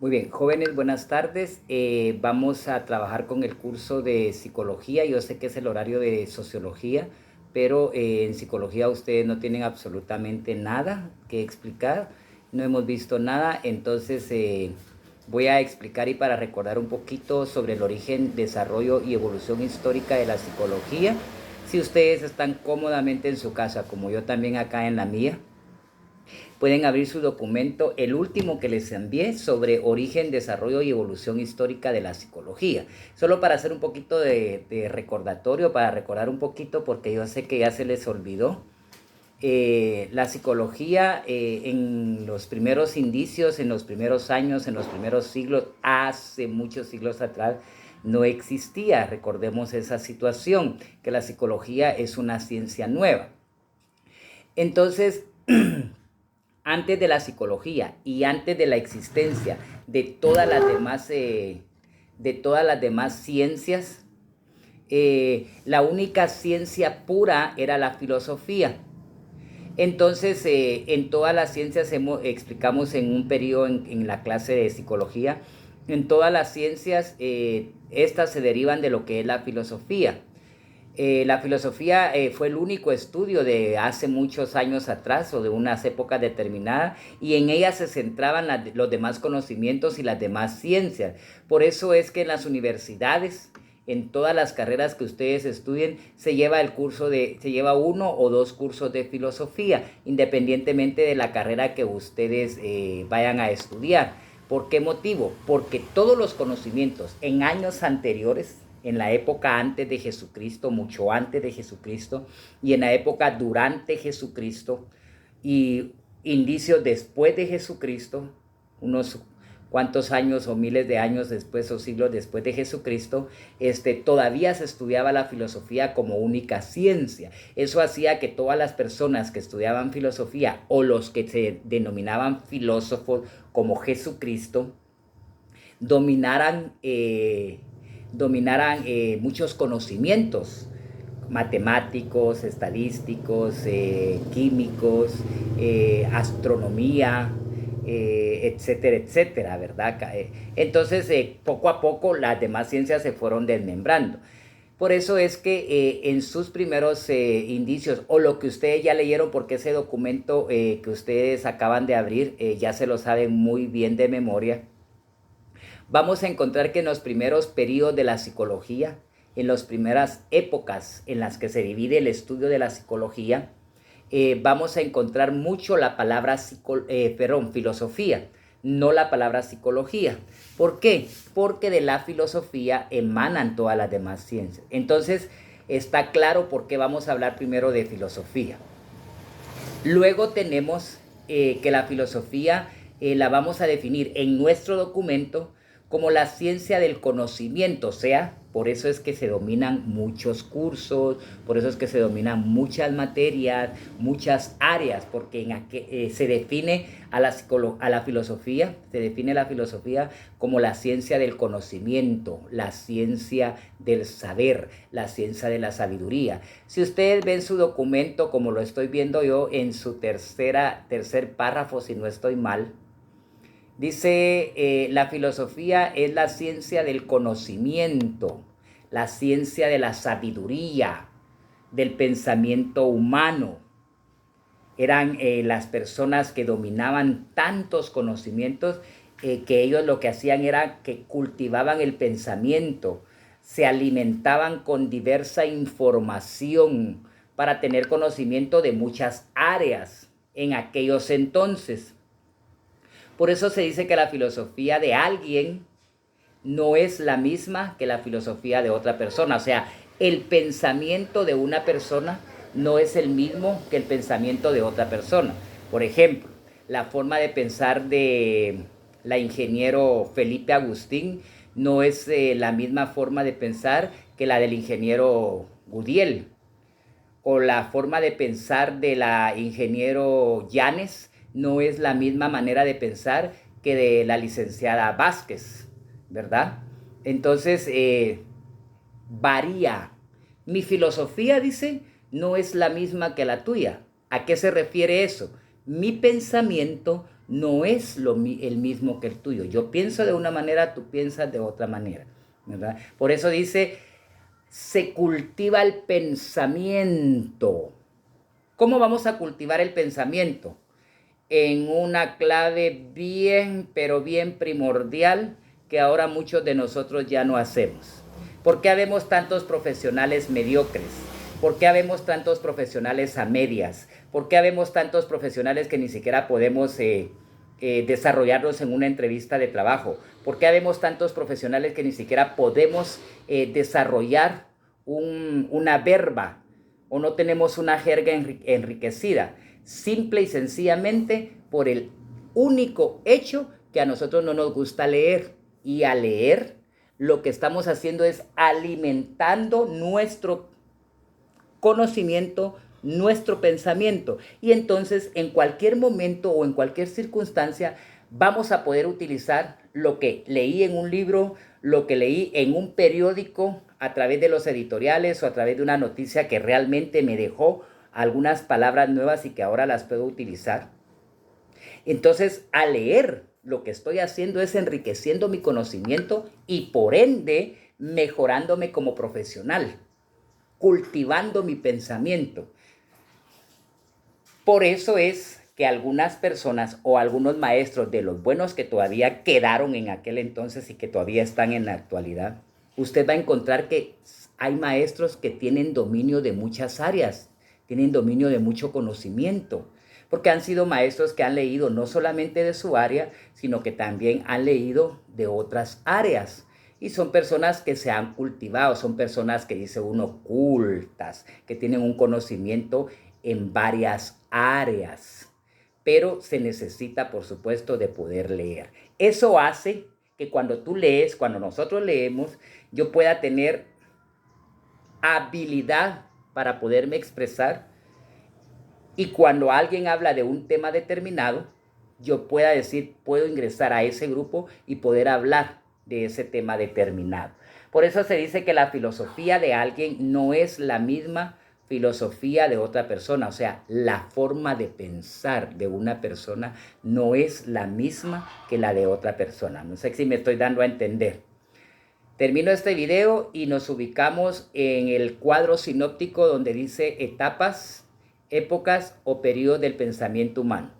Muy bien, jóvenes, buenas tardes. Vamos a trabajar con el curso de psicología. Yo sé que es el horario de sociología, pero en psicología ustedes no tienen absolutamente nada que explicar. No hemos visto nada, entonces voy a explicar y para recordar un poquito sobre el origen, desarrollo y evolución histórica de la psicología. Si ustedes están cómodamente en su casa, como yo también acá en la mía, pueden abrir su documento, el último que les envié, sobre origen, desarrollo y evolución histórica de la psicología. Solo para hacer un poquito de recordatorio, para recordar un poquito, porque yo sé que ya se les olvidó. La psicología en los primeros indicios, en los primeros años, en los primeros siglos, hace muchos siglos atrás, no existía. Recordemos esa situación, que la psicología es una ciencia nueva. Entonces, antes de la psicología y antes de la existencia de todas las demás ciencias, la única ciencia pura era la filosofía. Entonces, en todas las ciencias explicamos en un periodo en la clase de psicología, en todas las ciencias, estas se derivan de lo que es la filosofía. La filosofía fue el único estudio de hace muchos años atrás o de unas épocas determinadas, y en ella se centraban los demás conocimientos y las demás ciencias. Por eso es que en las universidades, en todas las carreras que ustedes estudien, se lleva uno o dos cursos de filosofía, independientemente de la carrera que ustedes vayan a estudiar. ¿Por qué motivo? Porque todos los conocimientos en años anteriores, en la época antes de Jesucristo, mucho antes de Jesucristo, y en la época durante Jesucristo, y indicios después de Jesucristo, unos cuantos años o miles de años después o siglos después de Jesucristo, todavía se estudiaba la filosofía como única ciencia. Eso hacía que todas las personas que estudiaban filosofía, o los que se denominaban filósofos como Jesucristo, dominaran muchos conocimientos matemáticos, estadísticos, químicos, astronomía, etcétera, etcétera, ¿verdad? Entonces, poco a poco las demás ciencias se fueron desmembrando. Por eso es que en sus primeros indicios, o lo que ustedes ya leyeron, porque ese documento que ustedes acaban de abrir ya se lo saben muy bien de memoria, vamos a encontrar que en los primeros periodos de la psicología, en las primeras épocas en las que se divide el estudio de la psicología, vamos a encontrar mucho la palabra filosofía, no la palabra psicología. ¿Por qué? Porque de la filosofía emanan todas las demás ciencias. Entonces, está claro por qué vamos a hablar primero de filosofía. Luego tenemos que la filosofía la vamos a definir en nuestro documento como la ciencia del conocimiento, o sea, por eso es que se dominan muchos cursos, por eso es que se dominan muchas materias, muchas áreas, porque se define a la filosofía, se define la filosofía como la ciencia del conocimiento, la ciencia del saber, la ciencia de la sabiduría. Si ustedes ven su documento, como lo estoy viendo yo, en su tercer párrafo, si no estoy mal, dice, la filosofía es la ciencia del conocimiento, la ciencia de la sabiduría, del pensamiento humano. Eran las personas que dominaban tantos conocimientos que ellos lo que hacían era que cultivaban el pensamiento, se alimentaban con diversa información para tener conocimiento de muchas áreas en aquellos entonces. Por eso se dice que la filosofía de alguien no es la misma que la filosofía de otra persona. O sea, el pensamiento de una persona no es el mismo que el pensamiento de otra persona. Por ejemplo, la forma de pensar de la ingeniero Felipe Agustín no es la misma forma de pensar que la del ingeniero Gudiel. O la forma de pensar de la ingeniero Llanes no es la misma manera de pensar que de la licenciada Vázquez, ¿verdad? Entonces, varía. Mi filosofía, dice, no es la misma que la tuya. ¿A qué se refiere eso? Mi pensamiento no es el mismo que el tuyo. Yo pienso de una manera, tú piensas de otra manera, ¿verdad? Por eso dice, se cultiva el pensamiento. ¿Cómo vamos a cultivar el pensamiento? En una clave bien, pero bien primordial que ahora muchos de nosotros ya no hacemos. ¿Por qué habemos tantos profesionales mediocres? ¿Por qué habemos tantos profesionales a medias? ¿Por qué habemos tantos profesionales que ni siquiera podemos desarrollarlos en una entrevista de trabajo? ¿Por qué habemos tantos profesionales que ni siquiera podemos desarrollar una verba o no tenemos una jerga enriquecida? Simple y sencillamente por el único hecho que a nosotros no nos gusta leer. Y al leer, lo que estamos haciendo es alimentando nuestro conocimiento, nuestro pensamiento. Y entonces, en cualquier momento o en cualquier circunstancia, vamos a poder utilizar lo que leí en un libro, lo que leí en un periódico, a través de los editoriales o a través de una noticia que realmente me dejó algunas palabras nuevas y que ahora las puedo utilizar. Entonces, al leer, lo que estoy haciendo es enriqueciendo mi conocimiento y por ende mejorándome como profesional, cultivando mi pensamiento. Por eso es que algunas personas o algunos maestros de los buenos que todavía quedaron en aquel entonces y que todavía están en la actualidad, usted va a encontrar que hay maestros que tienen dominio de muchas áreas, tienen dominio de mucho conocimiento, porque han sido maestros que han leído no solamente de su área, sino que también han leído de otras áreas. Y son personas que se han cultivado, son personas que dice uno cultas, que tienen un conocimiento en varias áreas. Pero se necesita, por supuesto, de poder leer. Eso hace que cuando tú lees, cuando nosotros leemos, yo pueda tener habilidad para poderme expresar y cuando alguien habla de un tema determinado, yo pueda decir, puedo ingresar a ese grupo y poder hablar de ese tema determinado. Por eso se dice que la filosofía de alguien no es la misma filosofía de otra persona, o sea, la forma de pensar de una persona no es la misma que la de otra persona. No sé si me estoy dando a entender. Termino este video y nos ubicamos en el cuadro sinóptico donde dice etapas, épocas o periodos del pensamiento humano.